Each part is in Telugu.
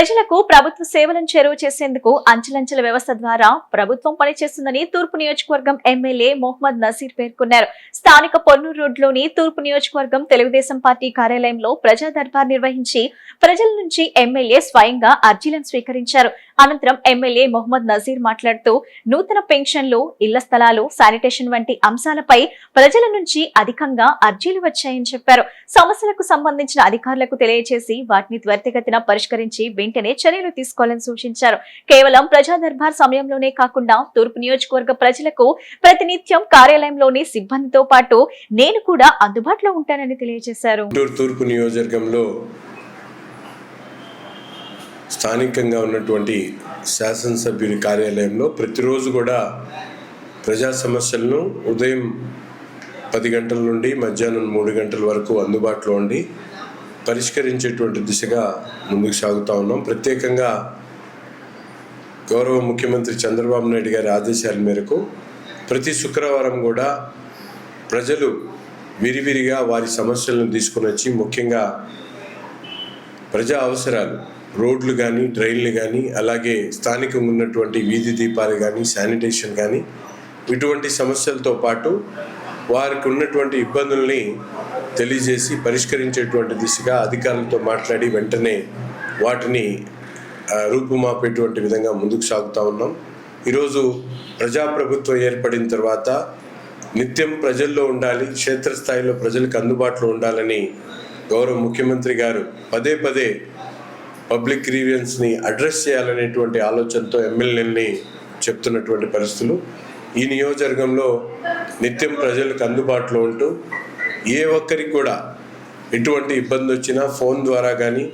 ప్రజలకు ప్రభుత్వ సేవలను చేరువ చేసేందుకు అంచెలంచెల వ్యవస్థ ద్వారా ప్రభుత్వం పనిచేస్తుందని తూర్పు నియోజకవర్గం ఎమ్మెల్యే మొహమ్మద్ నసీర్ పేర్కొన్నారు. స్థానిక పొన్నూరు రోడ్లోని తూర్పు నియోజకవర్గం తెలుగుదేశం పార్టీ కార్యాలయంలో ప్రజా దర్బార్ నిర్వహించి ప్రజల నుంచి ఎమ్మెల్యే స్వయంగా అర్జీలను స్వీకరించారు. అనంతరం ఎమ్మెల్యే మొహమ్మద్ నసీర్ మాట్లాడుతూ నూతన పెన్షన్లు, ఇళ్ల స్థలాలు, శానిటేషన్ వంటి అంశాలపై ప్రజల నుంచి అధికంగా అర్జీలు వచ్చాయని చెప్పారు. సమస్యలకు సంబంధించిన అధికారులకు తెలియజేసి వాటిని త్వరితగతిన పరిష్కరించి వెంటనే చర్యలు తీసుకోవాలని సూచించారు. కేవలం ప్రజా దర్బార్ సమయంలోనే కాకుండా తూర్పు నియోజకవర్గ ప్రజలకు ప్రతినిత్యం కార్యాలయంలోని సిబ్బందితో పాటు నేను కూడా అందుబాటులో ఉంటానని తెలియజేశారు. తూర్పు నియోజకవర్గంలో స్థానికంగా ఉన్నటువంటి శాసనసభ్యుని కార్యాలయంలో ప్రతిరోజు కూడా ప్రజా సమస్యలను ఉదయం 10 గంటల నుండి మధ్యాహ్నం 3 గంటల వరకు అందుబాటులో ఉండి పరిష్కరించేటువంటి దిశగా ముందుకు సాగుతూ ఉన్నాం. ప్రత్యేకంగా గౌరవ ముఖ్యమంత్రి చంద్రబాబు నాయుడు గారి ఆదేశాల మేరకు ప్రతి శుక్రవారం కూడా ప్రజలు విరివిరిగా వారి సమస్యలను తీసుకుని వచ్చి ముఖ్యంగా ప్రజా అవసరాలు, రోడ్లు కానీ, డ్రైన్లు కానీ, అలాగే స్థానికంగా ఉన్నటువంటి వీధి దీపాలు కానీ, శానిటేషన్ కానీ, ఇటువంటి సమస్యలతో పాటు వారికి ఉన్నటువంటి ఇబ్బందుల్ని తెలియజేసి పరిష్కరించేటువంటి దిశగా అధికారులతో మాట్లాడి వెంటనే వాటిని రూపుమాపేటువంటి విధంగా ముందుకు సాగుతూ ఉన్నాం. ఈరోజు ప్రజాప్రభుత్వం ఏర్పడిన తర్వాత నిత్యం ప్రజల్లో ఉండాలి, క్షేత్రస్థాయిలో ప్రజలకు అందుబాటులో ఉండాలని గౌరవ ముఖ్యమంత్రి గారు పదే పదే పబ్లిక్ గ్రీవియన్స్ని అడ్రస్ చేయాలనేటువంటి ఆలోచనతో ఎమ్మెల్యేలని చెప్తున్నటువంటి పరిస్థితులు. ఈ నియోజకవర్గంలో నిత్యం ప్రజలకు అందుబాటులో ఉంటూ ఏ ఒక్కరికి కూడా ఎటువంటి ఇబ్బంది వచ్చినా ఫోన్ ద్వారా కానీ,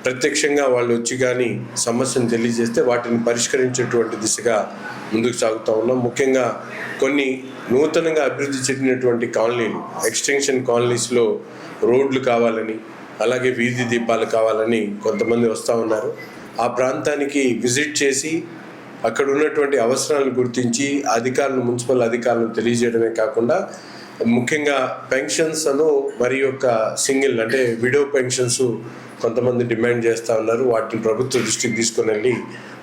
ప్రత్యక్షంగా వాళ్ళు వచ్చి కానీ సమస్యను తెలియజేస్తే వాటిని పరిష్కరించేటువంటి దిశగా ముందుకు సాగుతూ ఉన్నాం. ముఖ్యంగా కొన్ని నూతనంగా అభివృద్ధి చెందినటువంటి కాలనీలు, ఎక్స్టెన్షన్ కాలనీస్లో రోడ్లు కావాలని, అలాగే వీధి దీపాలు కావాలని కొంతమంది వస్తూ ఉన్నారు. ఆ ప్రాంతానికి విజిట్ చేసి అక్కడ ఉన్నటువంటి అవసరాలను గుర్తించి మున్సిపల్ అధికారులను తెలియజేయడమే కాకుండా ముఖ్యంగా పెన్షన్స్ మరి యొక్క సింగిల్ అంటే విడో పెన్షన్స్ కొంతమంది డిమాండ్ చేస్తూ ఉన్నారు. వాటిని ప్రభుత్వ దృష్టికి తీసుకొని వెళ్ళి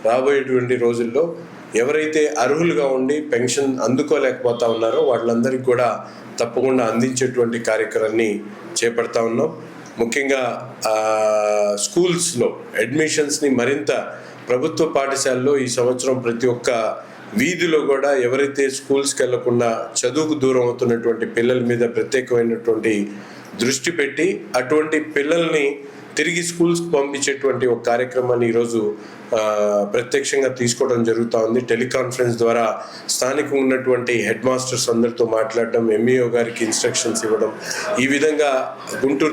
రాబోయేటువంటి రోజుల్లో ఎవరైతే అర్హులుగా ఉండి పెన్షన్ అందుకోలేకపోతా ఉన్నారో వాళ్ళందరికీ కూడా తప్పకుండా అందించేటువంటి కార్యక్రమాన్ని చేపడతా ఉన్నాం. ముఖ్యంగా స్కూల్స్లో అడ్మిషన్స్ని మరింత ప్రభుత్వ పాఠశాలలో ఈ సంవత్సరం ప్రతి ఒక్క వీధిలో కూడా ఎవరైతే స్కూల్స్కి వెళ్లకుండా చదువుకు దూరం అవుతున్నటువంటి పిల్లల మీద ప్రత్యేకమైనటువంటి దృష్టి పెట్టి అటువంటి పిల్లల్ని తిరిగి స్కూల్స్కి పంపించేటువంటి ఒక కార్యక్రమాన్ని ఈరోజు ప్రత్యక్షంగా తీసుకోవడం జరుగుతూ ఉంది. టెలికాన్ఫరెన్స్ ద్వారా స్థానికంగా ఉన్నటువంటి హెడ్ మాస్టర్స్ అందరితో మాట్లాడడం, ఎంఈఓ గారికి ఇన్స్ట్రక్షన్స్ ఇవ్వడం, ఈ విధంగా గుంటూరు